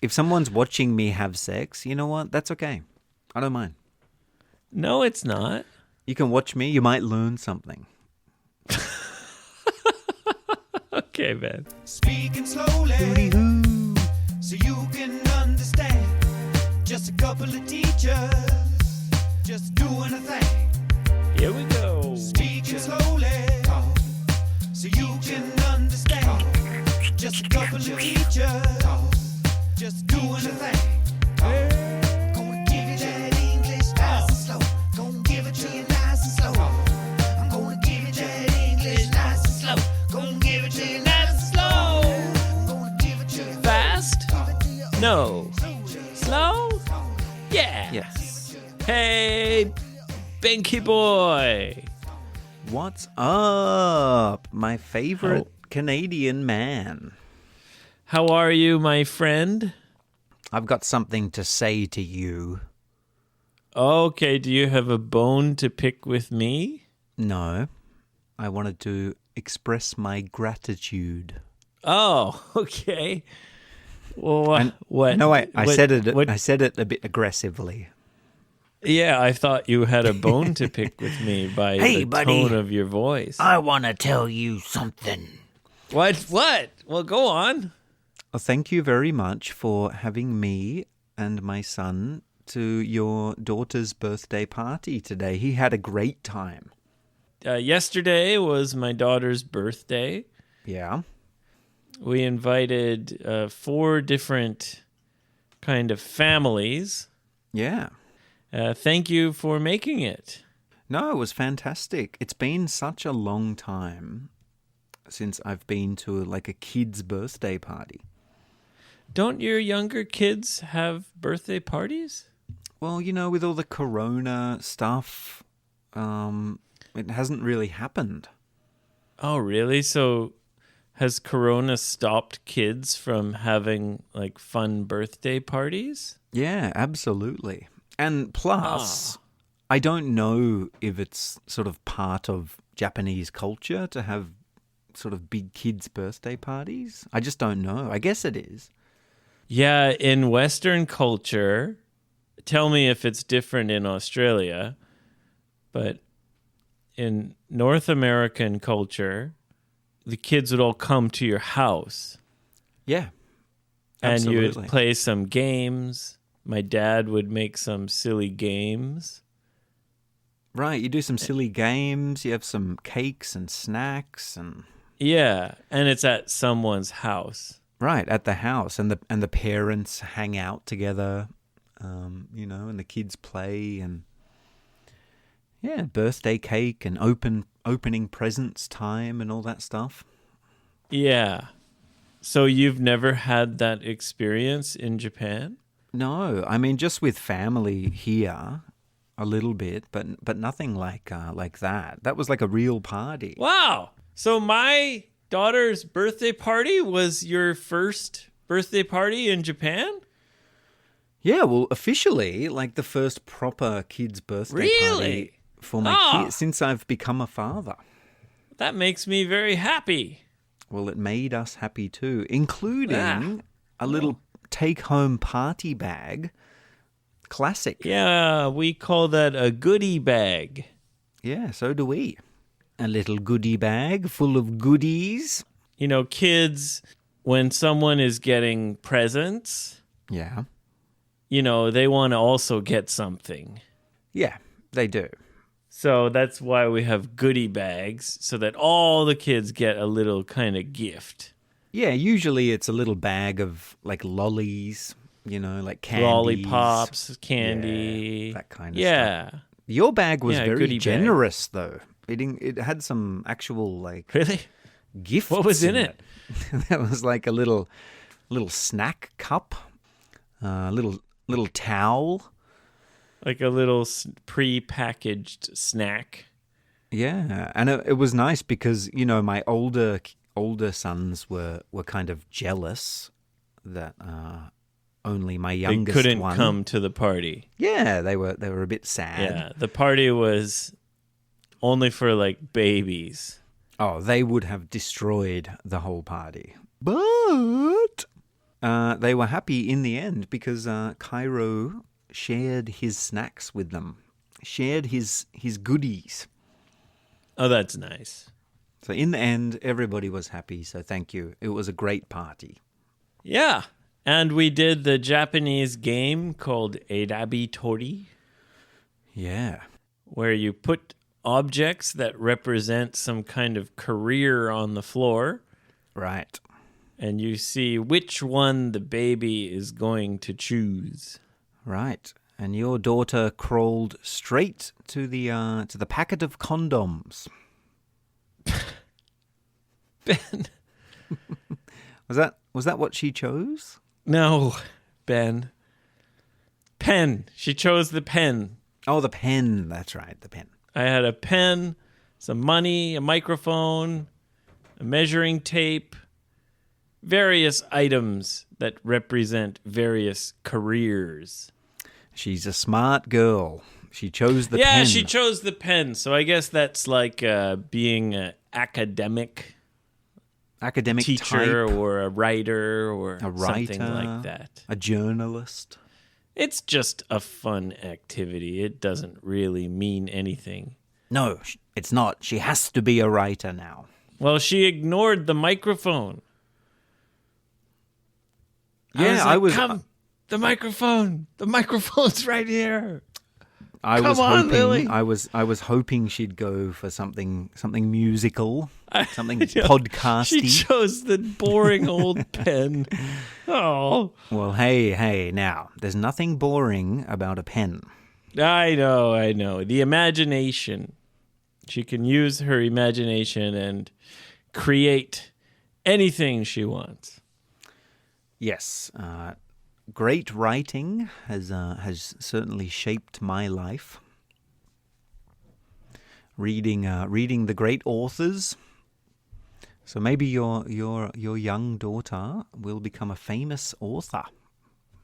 If someone's watching me have sex, you know what? That's okay. I don't mind. No, it's not. You can watch me. You might learn something. Okay, man. Speaking slowly so you can understand. Just a couple of teachers just doing a thing. Here we go. Speaking slowly so you can understand. Just a couple of teachers just doing a thing. Gonna give you that English nice and slow. Gonna give it to you nice and slow. I'm gonna give you that English nice and slow. Gonna give it to you nice and slow. Gonna give it to you Fast? No. Slow? Yeah. Yes. Hey, Benky boy. What's up? My favorite Canadian man. How are you, my friend? I've got something to say to you. Okay, do you have a bone to pick with me? No. I wanted to express my gratitude. Oh, okay. Well, what? No, I what- said it. what- I said it a bit aggressively. Yeah, I thought you had a bone to pick with me by Hey, the buddy. tone of your voice. I want to tell you something. What? What? Well, go on. Well, thank you very much for having me and my son to your daughter's birthday party today. He had a great time. Yesterday was my daughter's birthday. Yeah. We invited 4 different kind of families. Yeah. Thank you for making it. No, it was fantastic. It's been such a long time since I've been to like a kid's birthday party. Don't your younger kids have birthday parties? Well, you know, with all the corona stuff, it hasn't really happened. Oh, really? So has Corona stopped kids from having like fun birthday parties? Yeah, absolutely. And plus, I don't know if it's sort of part of Japanese culture to have sort of big kids' birthday parties. I just don't know. I guess it is. Yeah, in Western culture, tell me if it's different in Australia, but in North American culture, the kids would all come to your house Yeah, and you absolutely. would play some games. My dad would make some silly games. Right, you do some silly games, you have some cakes and snacks and Yeah, and it's at someone's house. right, at the house and the parents hang out together, you know, and the kids play and yeah, birthday cake and opening presents time and all that stuff. Yeah. So you've never had that experience in Japan? No, I mean just with family here a little bit, but nothing like that. That was like a real party. Wow. So my daughter's birthday party was your first birthday party in Japan? Yeah, well, officially, like the first proper kids' birthday Really? party for my Ah. kids since I've become a father. That makes me very happy. Well, it made us happy too, including a little take-home party bag. Classic. Yeah, we call that a goodie bag. Yeah, so do we. A little goodie bag full of goodies. You know, kids, when someone is getting presents, Yeah. you know, they want to also get something. Yeah, they do. So that's why we have goodie bags, so that all the kids get a little kind of gift. Yeah, usually it's a little bag of like lollies, you know, like candies. Lollipops, candy. Yeah, that kind of yeah. stuff. Your bag was Yeah, very goodie bag. generous, though. It had some actual like Really? gifts. What was in it? That was like a little snack cup, little towel. Like a little pre-packaged snack. Yeah, and it was nice because you know my older sons were kind of jealous that only my They youngest couldn't one come to the party. Yeah, they were a bit sad. Yeah, the party was only for like babies. Oh, they would have destroyed the whole party. But They were happy in the end because Cairo shared his snacks with them, shared his goodies. Oh, that's nice. So in the end, everybody was happy. So thank you. It was a great party. Yeah. And we did the Japanese game called Erabi Tori, Yeah. where you put objects that represent some kind of career on the floor, Right. and you see which one the baby is going to choose. Right. And your daughter crawled straight to the packet of condoms. Ben. Was that what she chose? No, Ben. Pen. She chose the pen. Oh, the pen. That's right, the pen. I had a pen, some money, a microphone, a measuring tape, various items that represent various careers. She's a smart girl. She chose the pen. Yeah, she chose the pen. So I guess that's like being an academic teacher type, or a writer or a writer, something like that. a journalist. It's just a fun activity. It doesn't really mean anything. No, it's not. She has to be a writer now. Well, she ignored the microphone. Yeah, I was like, come, the microphone. The microphone's right here. I Come was on, hoping. Lily. I was hoping she'd go for something musical, something I know. podcasty. She chose the boring old pen. Oh, Well, hey, now there's nothing boring about a pen. I know. The imagination. She can use her imagination and create anything she wants. Yes, great writing has certainly shaped my life. Reading the great authors. So maybe your young daughter will become a famous author.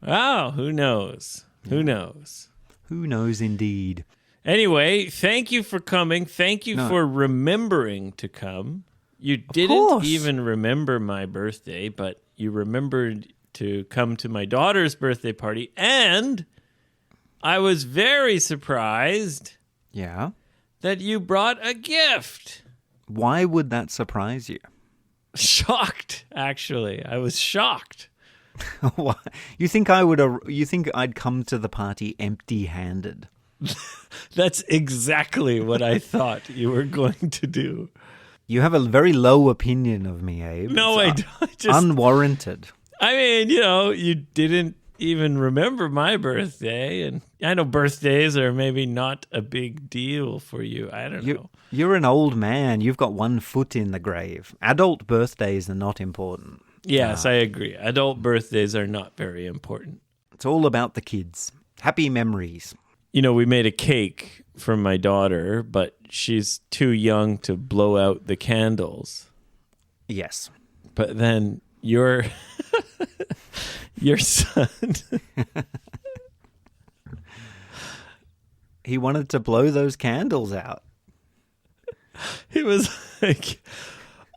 Oh, who knows? Who knows? Who knows, indeed. Anyway, thank you for coming. Thank you No. for remembering to come. You didn't course. even remember my birthday, but you remembered to come to my daughter's birthday party, and I was very surprised Yeah. that you brought a gift. Why would that surprise you? Shocked, actually. I was shocked. Why? You think I'd come to the party empty-handed? That's exactly what I thought you were going to do. You have a very low opinion of me, Abe. No, I It's don't. Just, unwarranted. I mean, you didn't even remember my birthday. And I know birthdays are maybe not a big deal for you. I don't know. You're an old man. You've got one foot in the grave. Adult birthdays are not important. Yes, I agree. Adult birthdays are not very important. It's all about the kids. Happy memories. We made a cake for my daughter, but she's too young to blow out the candles. Yes. But then your son, He wanted to blow those candles out. he was like,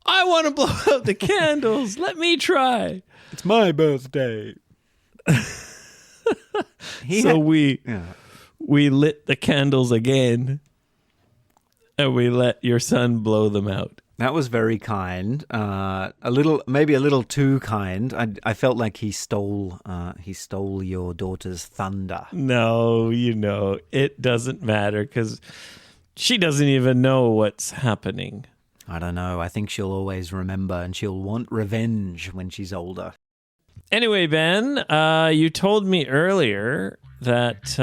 I want to blow out the candles. Let me try. It's my birthday. We lit the candles again, and we let your son blow them out. That was very kind. Maybe a little too kind. I felt like he stole your daughter's thunder. No, it doesn't matter because she doesn't even know what's happening. I don't know. I think she'll always remember, and she'll want revenge when she's older. Anyway, Ben, you told me earlier that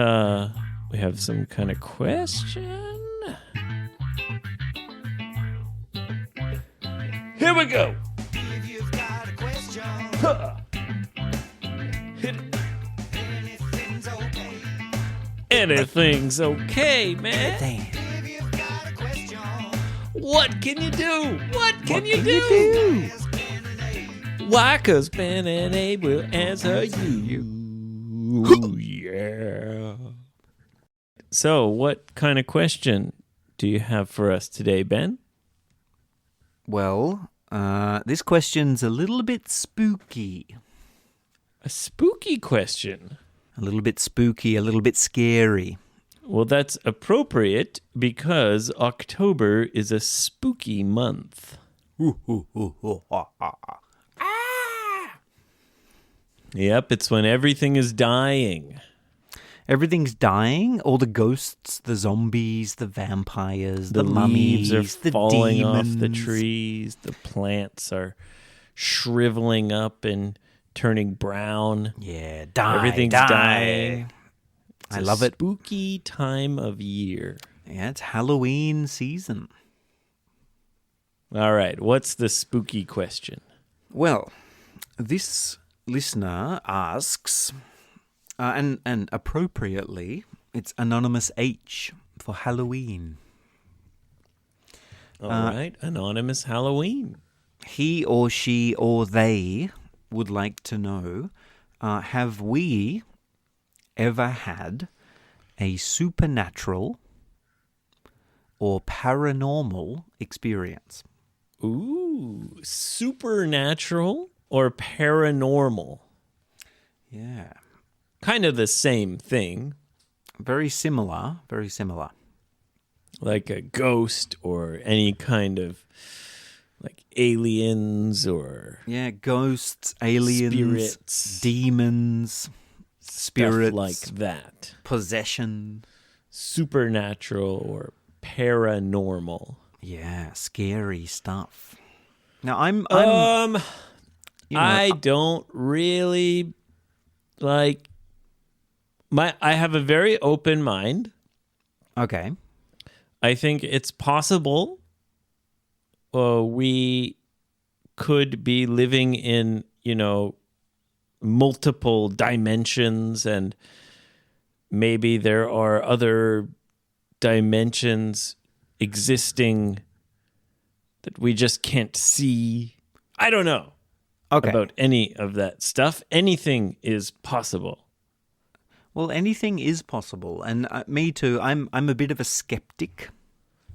we have some kind of question. Here we go. If you've got a question, Hit it. anything's okay. Anything's okay, man. If you've got a question, What can you do? What can you do? ask Ben and Abe. Why? 'Cause Ben and Abe will answer you. Yeah. So, what kind of question do you have for us today, Ben? Well, this question's a little bit spooky. A spooky question. A little bit spooky, a little bit scary. Well, that's appropriate because October is a spooky month. Yep, it's when everything is dying. Everything's dying. All the ghosts, the zombies, the vampires, the leaves mummies, are the falling demons. off the trees. The plants are shriveling up and turning brown. Yeah, die. Everything's die. dying. It's I love it. Spooky time of year. Yeah, it's Halloween season. All right, what's the spooky question? Well, this listener asks, and appropriately, it's Anonymous H for Halloween. All right, Anonymous Halloween. He or she or they would like to know, have we ever had a supernatural or paranormal experience? Ooh, supernatural or paranormal? Yeah. Kind of the same thing, Very similar, very similar. like a ghost or any kind of like aliens or Yeah, ghosts, aliens, Spirits. demons, spirits, stuff like that. possession. Supernatural or paranormal. Yeah, scary stuff. Now I'm you know, I don't really like I have a very open mind. okay. I think it's possible we could be living in, multiple dimensions, and maybe there are other dimensions existing that we just can't see. I don't know Okay. about any of that stuff. Anything is possible. Well, anything is possible, and me too. I'm a bit of a skeptic.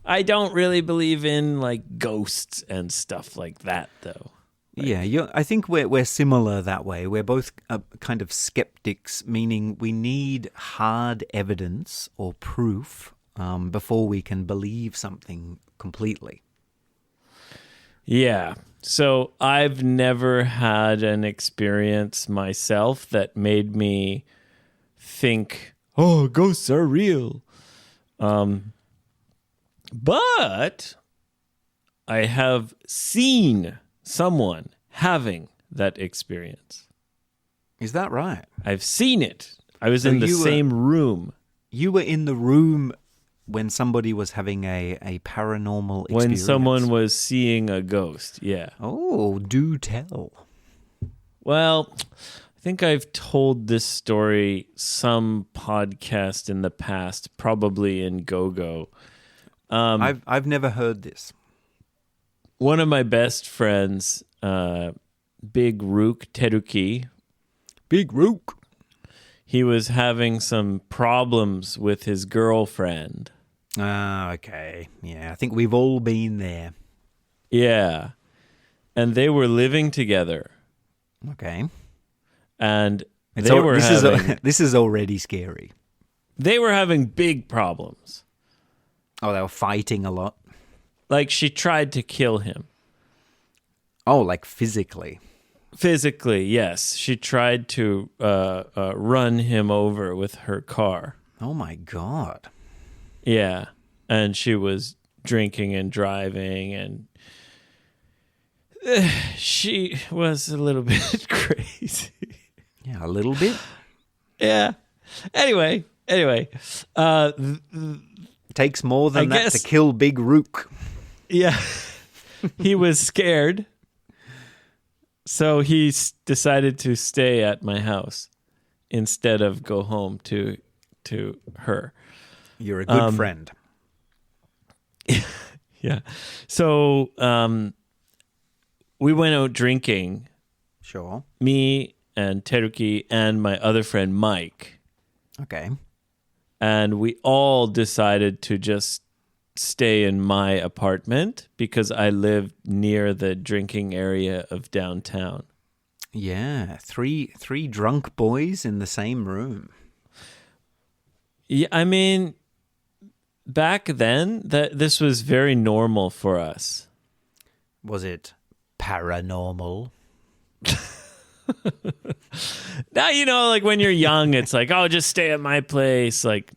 I don't really believe in like ghosts and stuff like that, though. Yeah, I think we're similar that way. We're both kind of skeptics, meaning we need hard evidence or proof before we can believe something completely. Yeah. So I've never had an experience myself that made me think, oh, ghosts are real. But I have seen someone having that experience. Is that right? I've seen it. I was So in the you were- same room You were in the room when somebody was having a paranormal experience. when someone was seeing a ghost. Yeah. Oh, do tell. Well, I think I've told this story some podcast in the past, probably in GoGo. I've never heard this. One of my best friends, Big Rook Teruki, Big Rook. he was having some problems with his girlfriend. Ah, okay. Yeah, I think we've all been there. Yeah. And they were living together. Okay. And This is already scary. they were having big problems. Oh, they were fighting a lot. Like she tried to kill him. Oh, like physically. Physically, yes. She tried to run him over with her car. Oh my God. Yeah. And she was drinking and driving, and she was a little bit crazy. Yeah, a little bit. Yeah. Anyway. Takes more than I that guess- to kill Big Rook. Yeah. He was scared. So he decided to stay at my house instead of go home to her. You're a good friend. Yeah. So we went out drinking, Sure. me and Teruki and my other friend Mike. Okay. And we all decided to just stay in my apartment because I lived near the drinking area of downtown. Yeah, three drunk boys in the same room. Yeah, I mean, back then, this was very normal for us. Was it paranormal? Now, like when you're young, it's like, oh, just stay at my place. Like,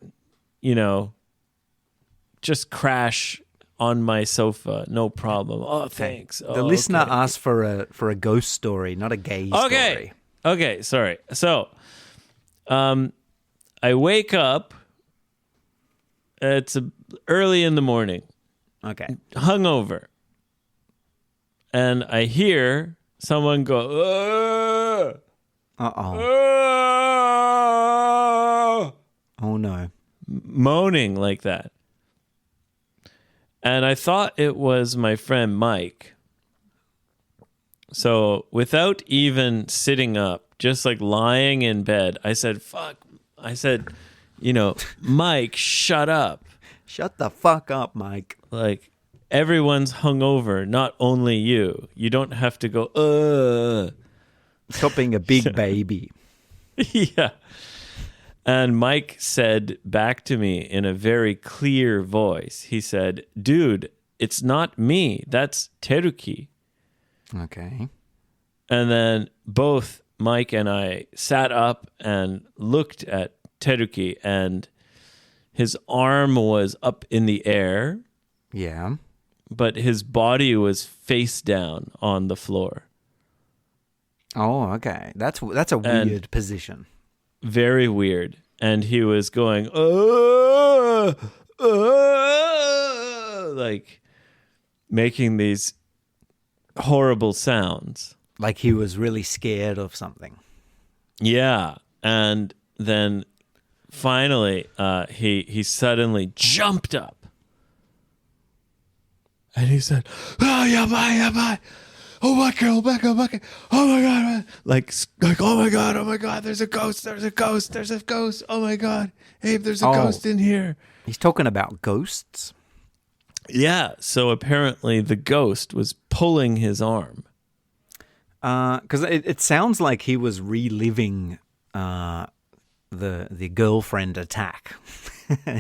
just crash on my sofa. No problem. Oh, thanks. The Oh, listener okay. asked for a ghost story, not a gay story. Okay, sorry. So, I wake up. It's early in the morning, Okay. hungover, and I hear someone go, Uh-oh. Oh, no. moaning like that. And I thought it was my friend Mike. So without even sitting up, just like lying in bed, I said, fuck. I said, Mike, shut up. Shut the fuck up, Mike. Like, everyone's hungover, not only you. You don't have to go, Stop being a big baby. Yeah. And Mike said back to me in a very clear voice, he said, dude, it's not me. That's Teruki. Okay. And then both Mike and I sat up and looked at Teruki, and his arm was up in the air, Yeah. but his body was face down on the floor. Oh, okay. That's a weird position. Very weird. And he was going, like making these horrible sounds. Like he was really scared of something. Yeah. And then finally, he suddenly jumped up. And he said, oh, yeah, bye. Oh my God, oh my God. Like, oh my God, there's a ghost. Oh my God. Abe, there's a ghost in here. He's talking about ghosts. Yeah, so apparently the ghost was pulling his arm. Because it sounds like he was reliving the girlfriend attack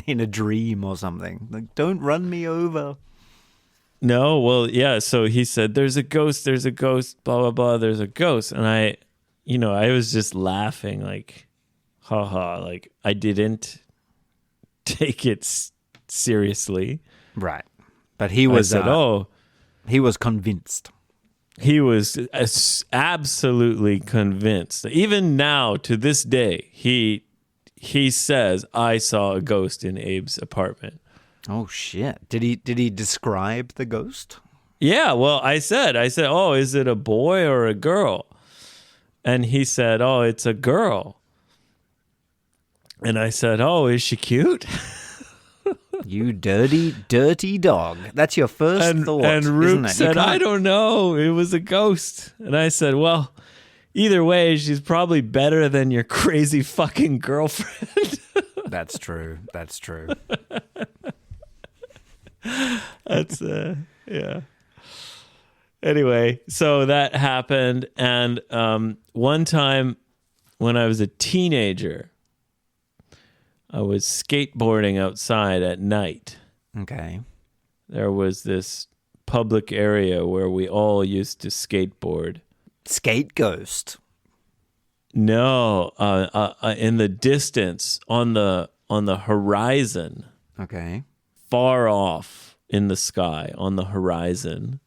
in a dream or something. Like, don't run me over. No, well, yeah, so he said, there's a ghost, blah, blah, blah, there's a ghost. And I was just laughing like, haha, like I didn't take it seriously. Right. But he was I said, he was convinced. he was absolutely convinced. Even now, to this day, he says, I saw a ghost in Abe's apartment. Oh shit. Did he describe the ghost? Yeah, well, I said, oh, is it a boy or a girl? And he said, oh, it's a girl. And I said, oh, is she cute? You dirty dog. That's your first thought, and isn't Roop it? said, I don't know. It was a ghost. And I said, well, either way, she's probably better than your crazy fucking girlfriend. That's true. That's true. That's, yeah. Anyway, so that happened. And one time when I was a teenager, I was skateboarding outside at night. Okay. There was this public area where we all used to skateboard. Skate ghost. No, in the distance, on the horizon, Okay. far off in the sky, on the horizon,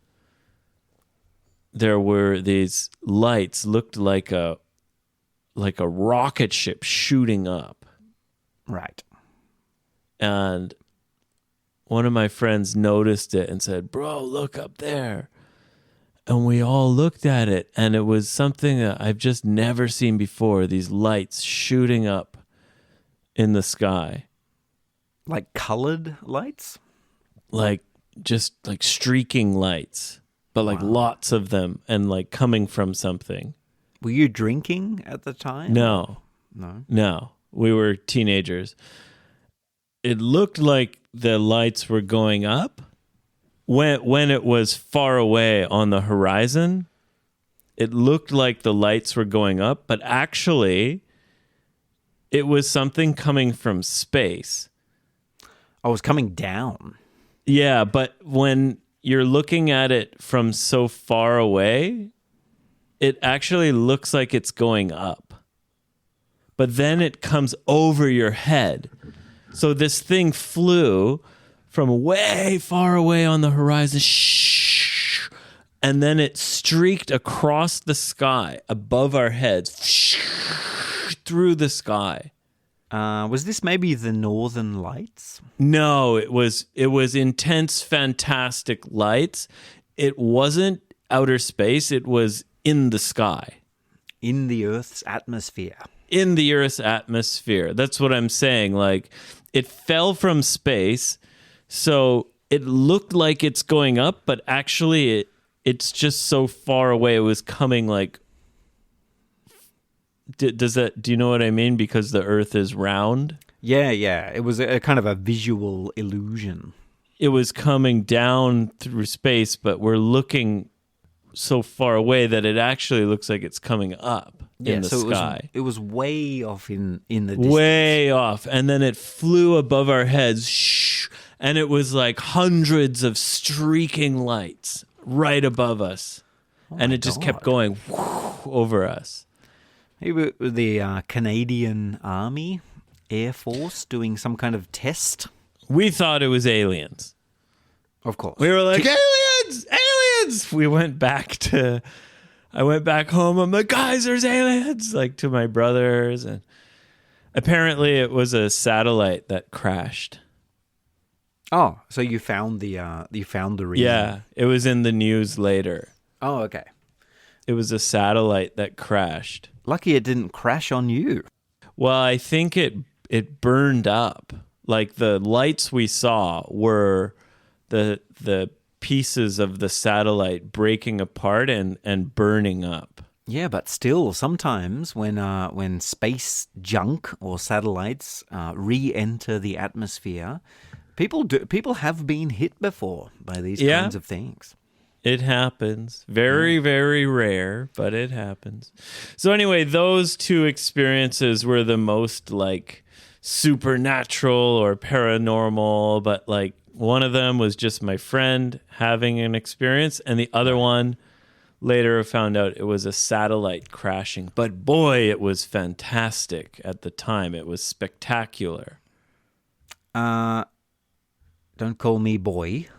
there were these lights, looked like a rocket ship shooting up. Right. And one of my friends noticed it and said, bro, look up there. And we all looked at it, and it was something that I've just never seen before, these lights shooting up in the sky. Like colored lights? Like, just like streaking lights, but like lots of them, and like coming from something. Were you drinking at the time? No. We were teenagers. It looked like the lights were going up when it was far away on the horizon. it looked like the lights were going up, but actually it was something coming from space. I was coming down. Yeah, but when you're looking at it from so far away, it actually looks like it's going up. But then it comes over your head. So this thing flew from way far away on the horizon, and then it streaked across the sky above our heads, through the sky. Was this maybe the Northern Lights? No, it was intense, fantastic lights. It wasn't outer space. It was in the sky. In the Earth's atmosphere. In the Earth's atmosphere. That's what I'm saying. Like, it fell from space, so it looked like it's going up, but actually it's just so far away. It was coming like... Do you know what I mean? Because the Earth is round. Yeah. It was a kind of a visual illusion. It was coming down through space, but we're looking so far away that it actually looks like it's coming up in the sky. It was way off in the distance. Way off. And then it flew above our heads, and it was like hundreds of streaking lights right above us. And it just kept going over us. Maybe the Canadian Army, Air Force doing some kind of test. We thought it was aliens. Of course. We were like, aliens! Aliens! I went back home. I'm like, guys, there's aliens! Like, to my brothers. And apparently it was a satellite that crashed. Oh, so you found the reason. Yeah, it was in the news later. Oh, okay. It was a satellite that crashed. Lucky it didn't crash on you. Well, I think it burned up. Like, the lights we saw were the pieces of the satellite breaking apart and burning up. Yeah, but still, sometimes when space junk or satellites re-enter the atmosphere, people have been hit before by these kinds of things. It happens. Very, very rare, but it happens. So anyway, those two experiences were the most like supernatural or paranormal, but like one of them was just my friend having an experience, and the other one later I found out it was a satellite crashing. But boy, it was fantastic at the time. It was spectacular. Don't call me boy.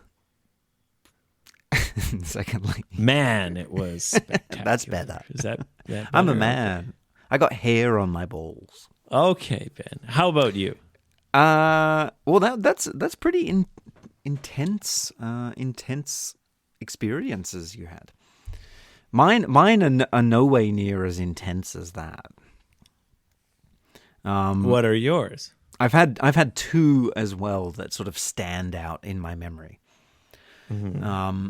Secondly, man, it was spectacular. That's better. Is that better? I'm a man. I got hair on my balls. Okay, Ben. How about you? Well, that's pretty intense experiences you had. Mine are no way near as intense as that. What are yours? I've had two as well that sort of stand out in my memory. Mm-hmm.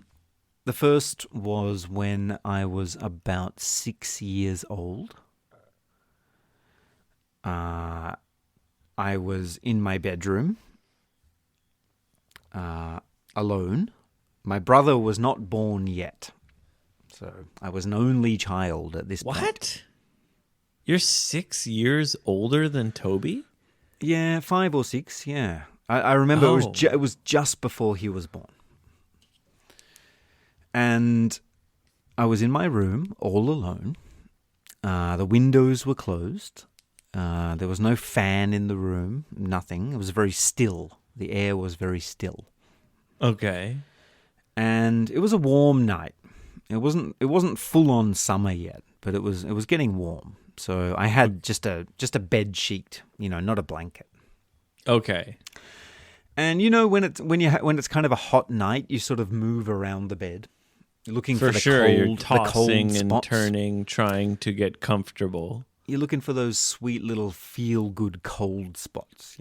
The first was when I was about 6 years old. I was in my bedroom, alone. My brother was not born yet, so I was an only child at this point. What? You're 6 years older than Toby? Yeah, 5 or 6. Yeah, I remember it was just before he was born. And I was in my room all alone. The windows were closed. There was no fan in the room, nothing. It was very still. The air was very still. Okay. And it was a warm night. It wasn't full on summer yet, but it was getting warm. So I had just a bed sheet, not a blanket. Okay. And when it's kind of a hot night, you sort of move around the bed. Looking for the sure, cold, you're tossing the cold and spots. turning, trying to get comfortable. You're looking for those sweet little feel-good cold spots,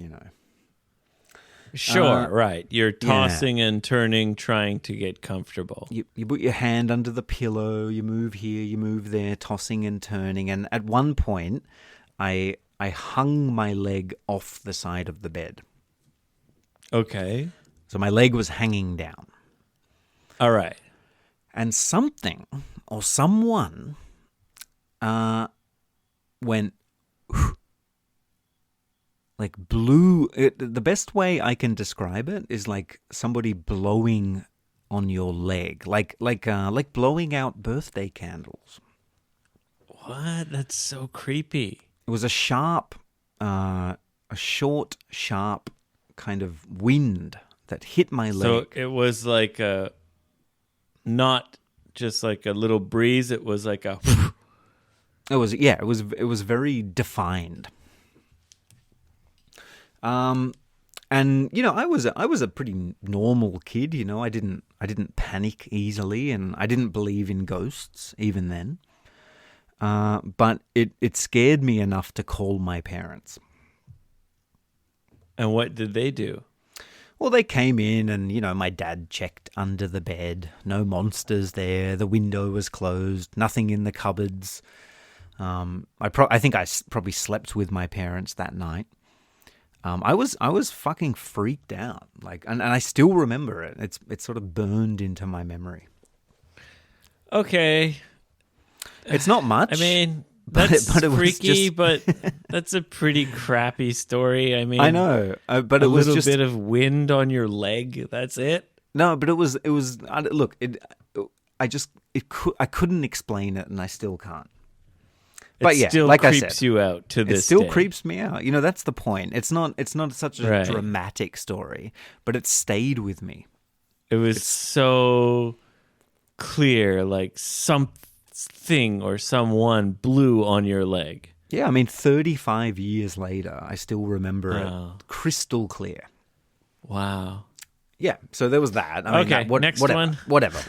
Sure, right. You're tossing and turning, trying to get comfortable. You put your hand under the pillow, you move here, you move there, tossing and turning. And at one point, I hung my leg off the side of the bed. Okay. So my leg was hanging down. All right. And something or someone went like blew it. The best way I can describe it is like somebody blowing on your leg, like blowing out birthday candles. What? That's so creepy. It was a short, sharp kind of wind that hit my leg. So it was like a, not just like a little breeze. It was like a. It was very defined. And you know, I was a pretty normal kid. You know, I didn't panic easily, and I didn't believe in ghosts even then. But it scared me enough to call my parents. And what did they do? Well, they came in, and you know, my dad checked under the bed. No monsters there. The window was closed. Nothing in the cupboards. I think I probably slept with my parents that night. I was fucking freaked out, like, and I still remember it. It's sort of burned into my memory. Okay, it's not much. I mean, but that's it was freaky, just... but that's a pretty crappy story. I mean, I know, but it a was little just bit of wind on your leg. That's it. No, but it was. Look, I couldn't explain it, and I still can't. But yeah, still like creeps I said, you out to this it still day. creeps me out. You know, that's the point. It's not such a Right. dramatic story, but it stayed with me. It was so clear, like something or someone blew on your leg. Yeah, I mean, 35 years later, I still remember Wow. it crystal clear. Wow. Yeah, so there was that. I mean, Okay, next one. Whatever.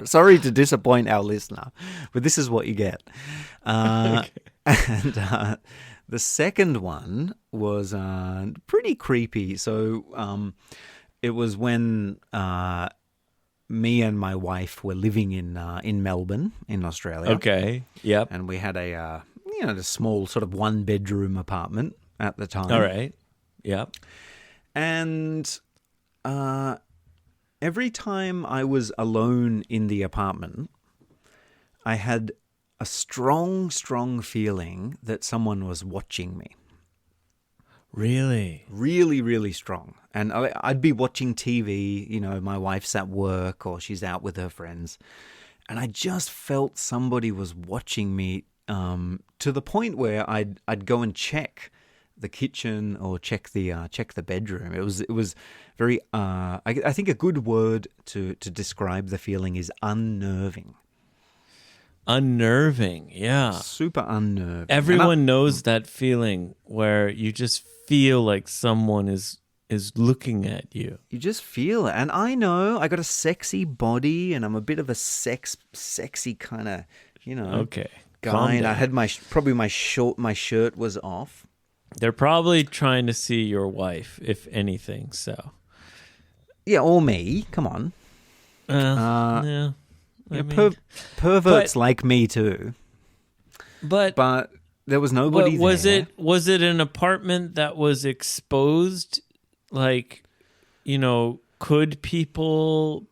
Sorry to disappoint our listener, but this is what you get. And the second one was pretty creepy. So it was when me and my wife were living in Melbourne, in Australia. Okay. Yep. And we had a small sort of 1-bedroom apartment at the time. All right. Yep. And every time I was alone in the apartment, I had a strong, strong feeling that someone was watching me. Really? Really, really strong. And I'd be watching TV, you know, my wife's at work or she's out with her friends. And I just felt somebody was watching me to the point where I'd go and check the kitchen or check the bedroom. It was very I think a good word to describe the feeling is unnerving. Unnerving, yeah. Super unnerving. Everyone knows that feeling where you just feel like someone is looking at you. You just feel it. And I know I got a sexy body and I'm a bit of a sexy kind of, you know, Okay. guy. And I had my shirt was off. They're probably trying to see your wife, if anything, so. Yeah, or me. Come on. Yeah. Perverts like me too. But there was nobody there. Was it an apartment that was exposed? Like, you know, could people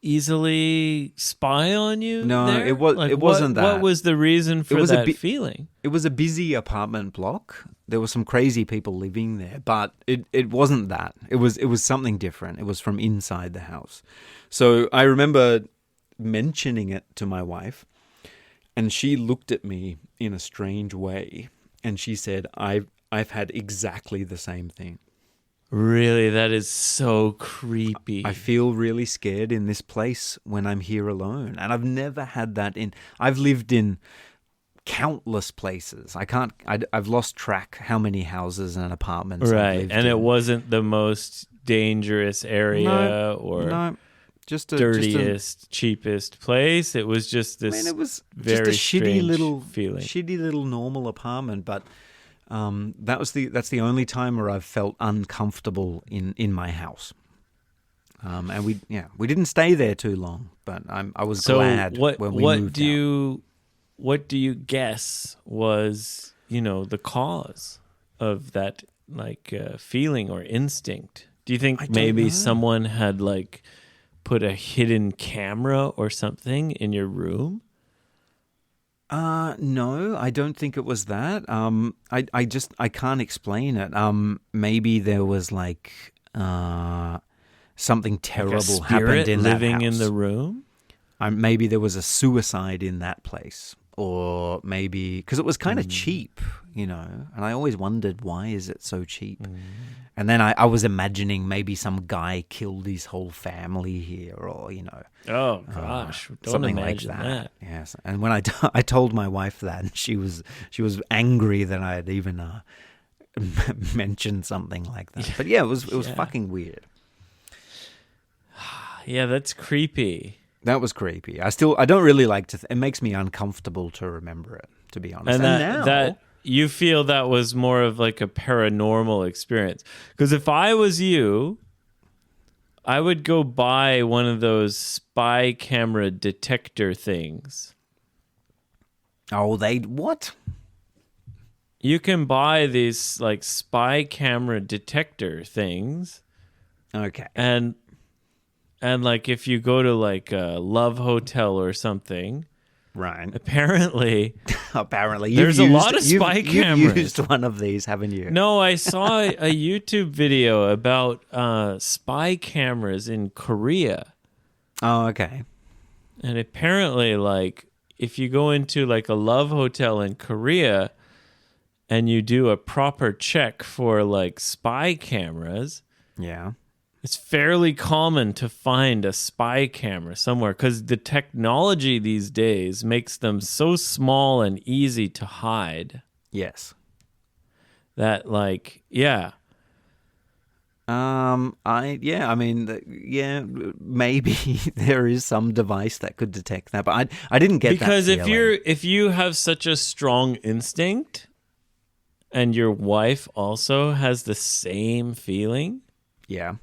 easily spy on you? No, there? it wasn't that. What was the reason for that feeling? It was a busy apartment block. There were some crazy people living there, but it wasn't that. It was something different. It was from inside the house. So I remember mentioning it to my wife, and she looked at me in a strange way, and she said, I've had exactly the same thing. Really? That is so creepy. I feel really scared in this place when I'm here alone. And I've never had that I've lived in countless places. I've lost track how many houses and apartments I've right. lived And in. it wasn't the most dangerous area or just dirtiest, cheapest place. It was just this it was very just a shitty feeling. little normal apartment, but that's the only time where I've felt uncomfortable in my house. And we didn't stay there too long, but I was glad when we moved out. What do you guess was, you know, the cause of that feeling or instinct? Do you think maybe someone had put a hidden camera or something in your room? No, I don't think it was that. I can't explain it. Maybe there was like something Like a terrible spirit happened in living that house. in the room? Maybe there was a suicide in that place, or maybe because it was kind of cheap, and I always wondered, why is it so cheap? And then I was imagining maybe some guy killed his whole family here, or Oh gosh, don't something imagine like that. Yes, and when I told my wife that, and she was angry that I had even mentioned something like that. But yeah, it was fucking weird. Yeah, that's creepy. That was creepy. I don't really like to. It makes me uncomfortable to remember it, to be honest. And now, that you feel that was more of like a paranormal experience. Because if I was you, I would go buy one of those spy camera detector things. oh, what? You can buy these like spy camera detector things, Okay, and like if you go to like a Love Hotel or something, right. apparently Apparently, there's a lot of spy cameras. You've used one of these, haven't you? No, I saw a YouTube video about spy cameras in Korea. Oh, okay. And apparently, like, if you go into like a Love Hotel in Korea and you do a proper check for like spy cameras, Yeah. it's fairly common to find a spy camera somewhere because the technology these days makes them so small and easy to hide Yes. that, like, yeah. Maybe there is some device that could detect that, but I didn't get Because that feeling. if you have such a strong instinct and your wife also has the same feeling, Yeah.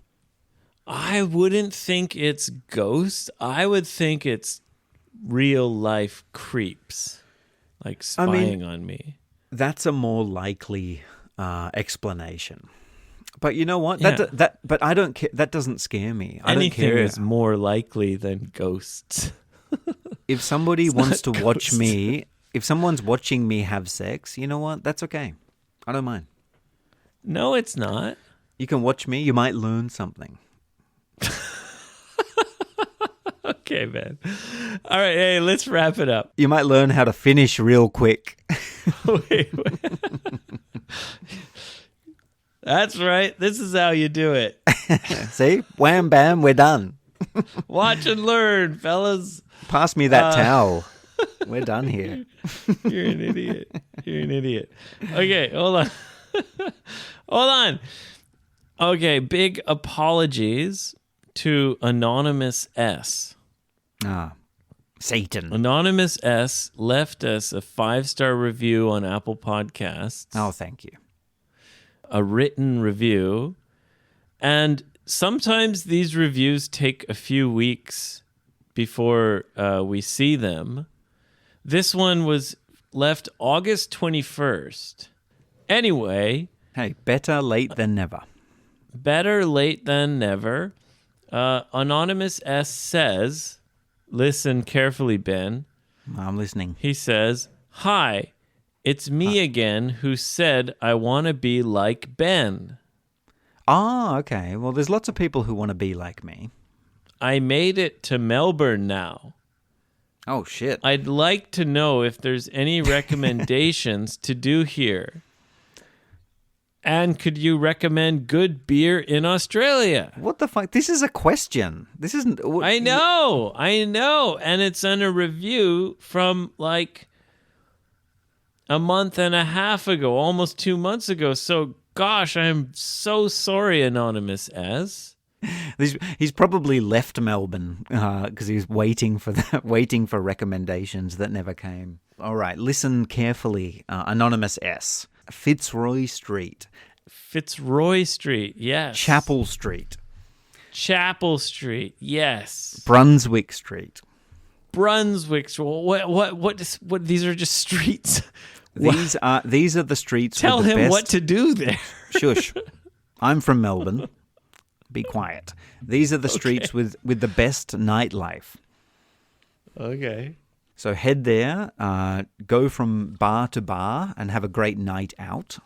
I wouldn't think it's ghosts. I would think it's real life creeps, like spying on me. That's a more likely explanation. But you know what? Yeah. But I don't care. That doesn't scare me. I don't Anything care. is more likely than ghosts. If somebody wants to not watch ghosts. me, if someone's watching me have sex, you know what? That's okay. I don't mind. No, it's not. You can watch me. You might learn something. Okay, man. All right, hey, let's wrap it up. You might learn how to finish real quick. Wait. That's right. This is how you do it. See? Wham, bam, we're done. Watch and learn, fellas. Pass me that towel. We're done here. You're an idiot. You're an idiot. Okay, hold on. Hold on. Okay, big apologies to Anonymous S. Satan. Anonymous S left us a 5-star review on Apple Podcasts. Oh, thank you. A written review. And sometimes these reviews take a few weeks before we see them. This one was left August 21st. Anyway, Hey, better late than never. better late than never. Anonymous S says, listen carefully, Ben. I'm listening. He says, "Hi, it's me again who said I want to be like Ben. Okay. Well, there's lots of people who want to be like me. I made it to Melbourne now. Oh, shit. I'd like to know if there's any recommendations to do here. And could you recommend good beer in Australia?" What the fuck? This is a question. This isn't... I know. And it's in a review from like a month and a half ago, almost 2 months ago. So, gosh, I'm so sorry, Anonymous S. He's probably left Melbourne because he's waiting for recommendations that never came. All right, listen carefully. Anonymous S. Fitzroy Street. Fitzroy Street, yes. Chapel Street. Chapel Street, yes. Brunswick Street. Brunswick Street. What? These are just streets. These are the streets. Tell with the him best... what to do there. Shush. I'm from Melbourne. Be quiet. These are the streets with the best nightlife. Okay. So head there, go from bar to bar and have a great night out.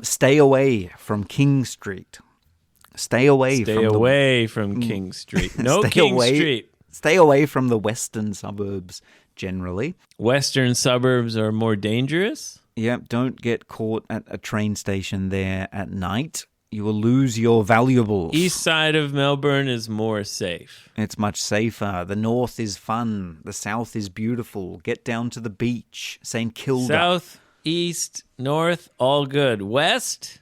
Stay away from King Street. Stay away from King Street. No King Street. Stay away from the western suburbs generally. Western suburbs are more dangerous? Yep, don't get caught at a train station there at night. You will lose your valuables. East side of Melbourne is more safe. It's much safer. The north is fun. The south is beautiful. Get down to the beach. St. Kilda. South, east, north, all good. West,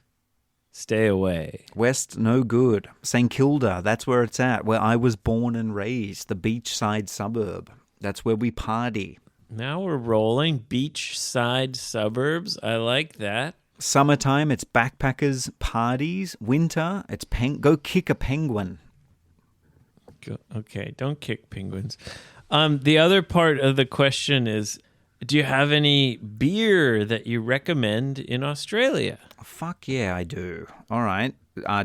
stay away. West, no good. St. Kilda, that's where it's at, where I was born and raised. The beachside suburb. That's where we party. Now we're rolling. Beachside suburbs. I like that. Summertime, it's backpackers parties. Winter, it's go kick a penguin. Okay, don't kick penguins. The other part of the question is, do you have any beer that you recommend in Australia? Fuck yeah, I do. All right.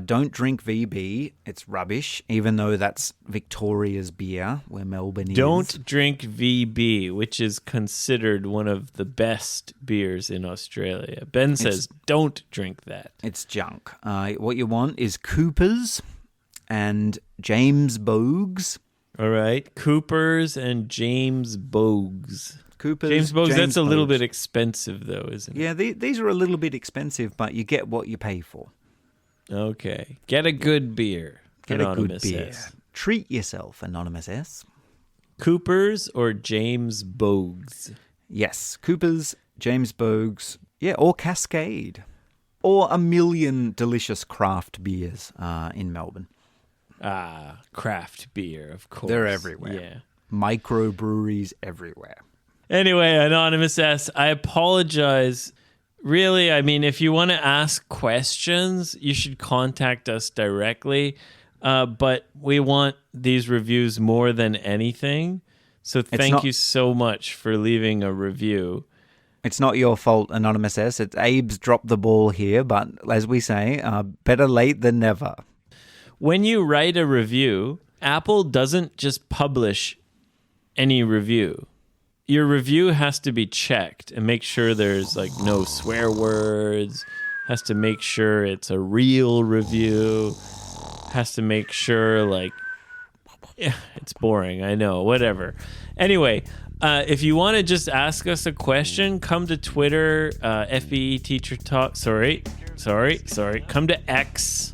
Don't drink VB. It's rubbish, even though that's Victoria's beer, where Melbourne is. Don't drink VB, which is considered one of the best beers in Australia. Ben says, don't drink that. It's junk. What you want is Cooper's and James Bogues. All right. Cooper's and James Bogues. James Bogues, that's a little bit expensive, though, isn't it? Yeah, these are a little bit expensive, but you get what you pay for. Okay. Get a good beer. Get Anonymous a good beer. S. Treat yourself, Anonymous S. Cooper's or James Bogues? Yes, Cooper's, James Bogues, yeah, or Cascade. Or a million delicious craft beers in Melbourne. Ah, craft beer, of course. They're everywhere. Yeah. Microbreweries everywhere. Anyway, Anonymous S, I apologize. Really, I mean, if you want to ask questions, you should contact us directly. But we want these reviews more than anything. So thank you so much for leaving a review. It's not your fault, Anonymous S. It's Abe's dropped the ball here, but as we say, better late than never. When you write a review, Apple doesn't just publish any review. Your review has to be checked and make sure there's like no swear words, has to make sure it's a real review, has to make sure it's boring, I know, whatever. Anyway, if you want to just ask us a question, come to Twitter, FBE Teacher Talk, sorry, come to X,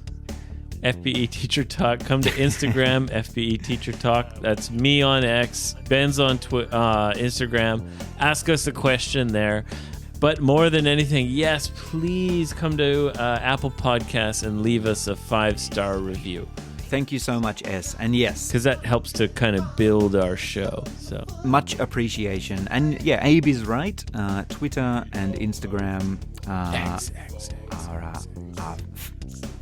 FBE Teacher Talk. Come to Instagram, FBE Teacher Talk. That's me on X. Ben's on Instagram. Ask us a question there. But more than anything, yes, please come to Apple Podcasts and leave us a 5-star review. Thank you so much, S. And yes, because that helps to kind of build our show. So much appreciation. And yeah, Abe is right. Twitter and Instagram X. are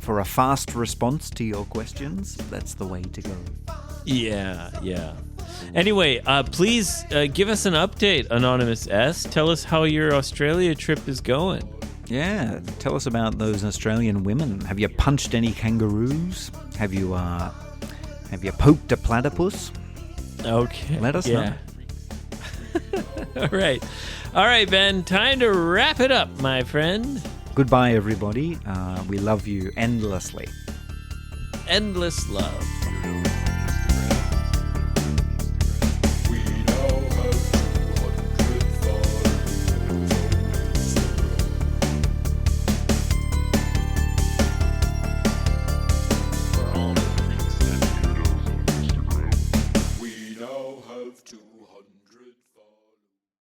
for a fast response to your questions. That's the way to go. Yeah. Anyway, please give us an update, Anonymous S. Tell us how your Australia trip is going. Yeah, tell us about those Australian women. Have you punched any kangaroos? Have you poked a platypus? Okay. Let us know. All right, Ben. Time to wrap it up, my friend. Goodbye, everybody. We love you endlessly. Endless love. We know how to